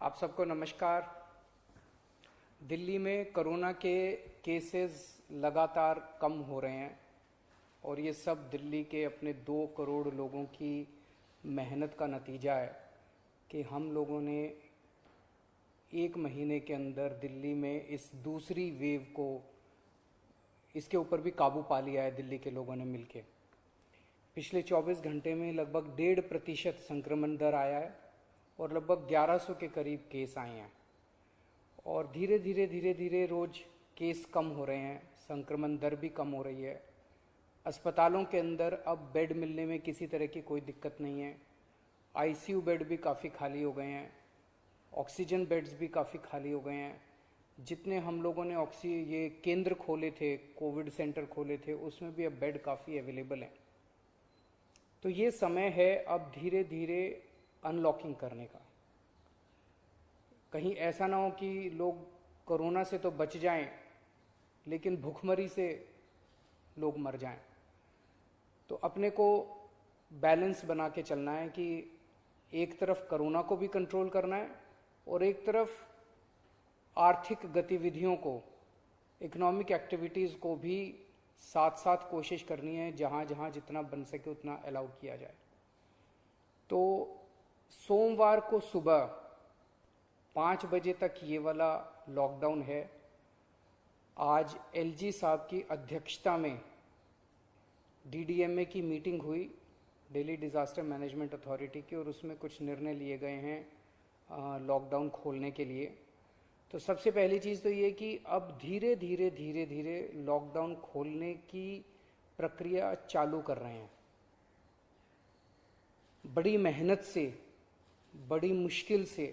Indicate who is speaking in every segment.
Speaker 1: आप सबको नमस्कार। दिल्ली में कोरोना के केसेस लगातार कम हो रहे हैं और ये सब दिल्ली के अपने 2 करोड़ लोगों की मेहनत का नतीजा है कि हम लोगों ने 1 महीने के अंदर दिल्ली में इस दूसरी वेव को इसके ऊपर भी काबू पा लिया है। दिल्ली के लोगों ने मिलके पिछले 24 घंटे में लगभग 1.5% संक्रमण दर आया है और लगभग 1100 के करीब केस आए हैं और धीरे धीरे रोज केस कम हो रहे हैं, संक्रमण दर भी कम हो रही है। अस्पतालों के अंदर अब बेड मिलने में किसी तरह की कोई दिक्कत नहीं है। आईसीयू बेड भी काफ़ी खाली हो गए हैं, ऑक्सीजन बेड्स भी काफ़ी खाली हो गए हैं। जितने हम लोगों ने ये केंद्र खोले थे, कोविड सेंटर खोले थे, उसमें भी अब बेड काफ़ी अवेलेबल हैं। तो ये समय है अब धीरे धीरे अनलॉकिंग करने का। कहीं ऐसा ना हो कि लोग कोरोना से तो बच जाएं लेकिन भूखमरी से लोग मर जाएं। तो अपने को बैलेंस बना के चलना है कि एक तरफ कोरोना को भी कंट्रोल करना है और एक तरफ आर्थिक गतिविधियों को, इकोनॉमिक एक्टिविटीज़ को भी साथ साथ कोशिश करनी है, जहाँ जहाँ जितना बन सके उतना अलाउ किया जाए। तो सोमवार को सुबह 5 बजे तक ये वाला लॉकडाउन है। आज एलजी साहब की अध्यक्षता में डीडीएमए की मीटिंग हुई, दिल्ली डिज़ास्टर मैनेजमेंट अथॉरिटी की, और उसमें कुछ निर्णय लिए गए हैं लॉकडाउन खोलने के लिए। तो सबसे पहली चीज़ तो ये कि अब धीरे धीरे लॉकडाउन खोलने की प्रक्रिया चालू कर रहे हैं। बड़ी मेहनत से, बड़ी मुश्किल से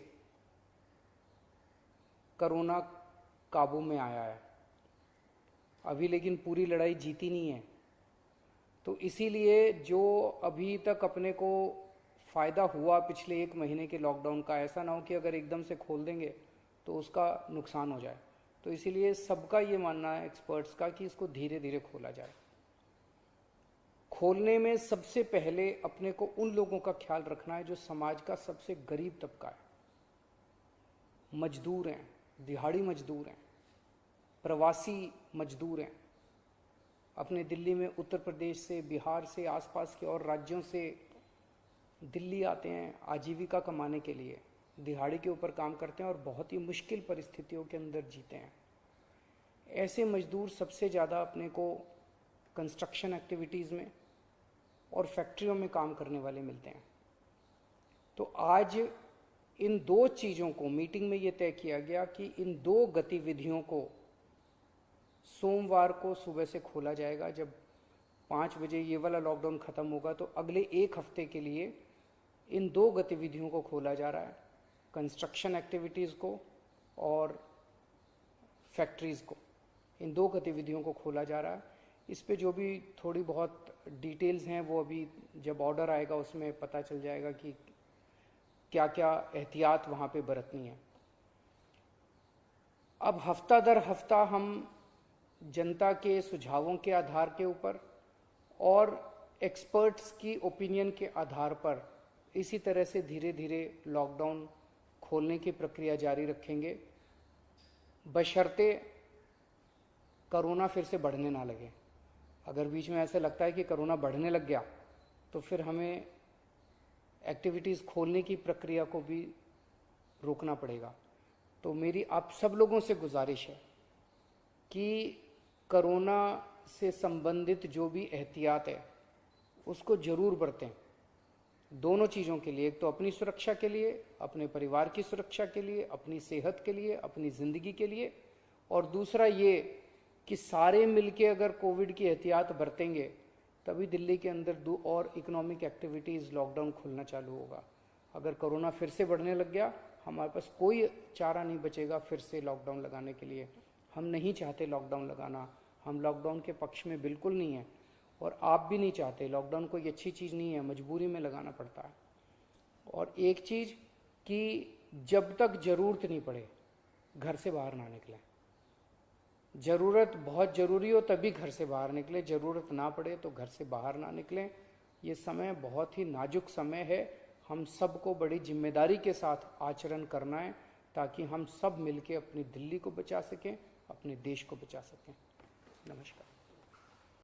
Speaker 1: कोरोना काबू में आया है अभी, लेकिन पूरी लड़ाई जीती नहीं है। तो इसीलिए जो अभी तक अपने को फ़ायदा हुआ पिछले 1 महीने के लॉकडाउन का, ऐसा ना हो कि अगर एकदम से खोल देंगे तो उसका नुकसान हो जाए। तो इसीलिए सबका ये मानना है, एक्सपर्ट्स का, कि इसको धीरे धीरे खोला जाए। खोलने में सबसे पहले अपने को उन लोगों का ख्याल रखना है जो समाज का सबसे गरीब तबका है। मजदूर हैं, दिहाड़ी मजदूर हैं, प्रवासी मजदूर हैं। अपने दिल्ली में उत्तर प्रदेश से, बिहार से, आसपास के और राज्यों से दिल्ली आते हैं आजीविका कमाने के लिए, दिहाड़ी के ऊपर काम करते हैं और बहुत ही मुश्किल परिस्थितियों के अंदर जीते हैं। ऐसे मजदूर सबसे ज़्यादा अपने को कंस्ट्रक्शन एक्टिविटीज़ में और फैक्ट्रियों में काम करने वाले मिलते हैं। तो आज इन 2 चीज़ों को मीटिंग में ये तय किया गया कि इन 2 गतिविधियों को सोमवार को सुबह से खोला जाएगा। जब 5 बजे ये वाला लॉकडाउन ख़त्म होगा तो अगले 1 हफ्ते के लिए इन 2 गतिविधियों को खोला जा रहा है, कंस्ट्रक्शन एक्टिविटीज़ को और फैक्ट्रीज़ को। इन 2 गतिविधियों को खोला जा रहा है। इस पे जो भी थोड़ी बहुत डिटेल्स हैं वो अभी जब ऑर्डर आएगा उसमें पता चल जाएगा कि क्या क्या एहतियात वहाँ पे बरतनी है। अब हफ्ता दर हफ्ता हम जनता के सुझावों के आधार के ऊपर और एक्सपर्ट्स की ओपिनियन के आधार पर इसी तरह से धीरे धीरे लॉकडाउन खोलने की प्रक्रिया जारी रखेंगे, बशर्ते कोरोना फिर से बढ़ने ना लगे। अगर बीच में ऐसा लगता है कि कोरोना बढ़ने लग गया तो फिर हमें एक्टिविटीज़ खोलने की प्रक्रिया को भी रोकना पड़ेगा। तो मेरी आप सब लोगों से गुजारिश है कि कोरोना से संबंधित जो भी एहतियात है उसको ज़रूर बरतें, दोनों चीज़ों के लिए। एक तो अपनी सुरक्षा के लिए, अपने परिवार की सुरक्षा के लिए, अपनी सेहत के लिए, अपनी ज़िंदगी के लिए, और दूसरा ये कि सारे मिलके अगर कोविड की एहतियात बरतेंगे तभी दिल्ली के अंदर 2 और इकोनॉमिक एक्टिविटीज़ लॉकडाउन खुलना चालू होगा। अगर कोरोना फिर से बढ़ने लग गया, हमारे पास कोई चारा नहीं बचेगा फिर से लॉकडाउन लगाने के लिए। हम नहीं चाहते लॉकडाउन लगाना, हम लॉकडाउन के पक्ष में बिल्कुल नहीं है और आप भी नहीं चाहते। लॉकडाउन कोई अच्छी चीज़ नहीं है, मजबूरी में लगाना पड़ता है। और एक चीज़ कि जब तक ज़रूरत नहीं पड़े घर से बाहर ना निकलें। ज़रूरत बहुत ज़रूरी हो तभी घर से बाहर निकले, ज़रूरत ना पड़े तो घर से बाहर ना निकलें। ये समय बहुत ही नाजुक समय है। हम सबको बड़ी जिम्मेदारी के साथ आचरण करना है, ताकि हम सब मिलकर अपनी दिल्ली को बचा सकें, अपने देश को बचा सकें। नमस्कार।